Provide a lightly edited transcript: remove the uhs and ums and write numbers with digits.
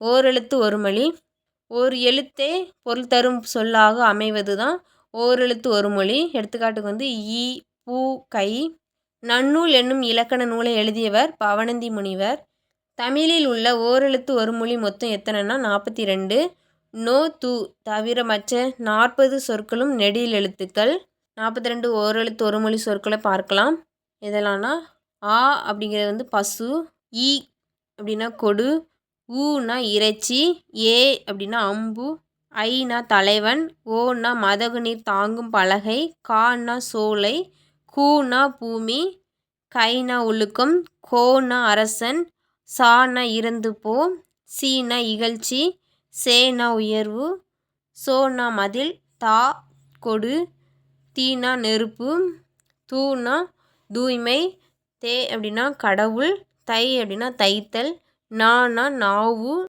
ஓரெழுத்து ஒருமொழி. ஓர் எழுத்தே பொருள் தரும் சொல்லாக அமைவது தான் ஓரெழுத்து ஒருமொழி. எடுத்துக்காட்டுக்கு வந்து ஈ, பூ, கை. நன்னூல் என்னும் இலக்கண நூலை எழுதியவர் பவணந்தி முனிவர். தமிழில் உள்ள ஓரெழுத்து ஒருமொழி மொத்தம் எத்தனைன்னா 42. நோ, து தவிர மற்ற 40 சொற்களும் நெடில் எழுத்துக்கள். 42 ஓரெழுத்து ஒருமொழி சொற்களை பார்க்கலாம். எதெல்லாம்னா ஆ அப்படிங்கிறது வந்து பசு, ஈ அப்படின்னா கொடு, ஊனா இறைச்சி, ஏ அப்படின்னா அம்பு, ஐனா தலைவன், ஓனா மதகு நீர் தாங்கும் பலகை, கானா சோலை, கூனா பூமி, கைனா ஒழுக்கம், கோனா அரசன், சானா இறந்து போ, சீனா இகழ்ச்சி, சேனா உயர்வு, சோனா மதில், தா கொடு, தீனா நெருப்பு, தூனா தூய்மை, தே அப்படின்னா கடவுள், தை அப்படின்னா தைத்தல், நானா நாவு.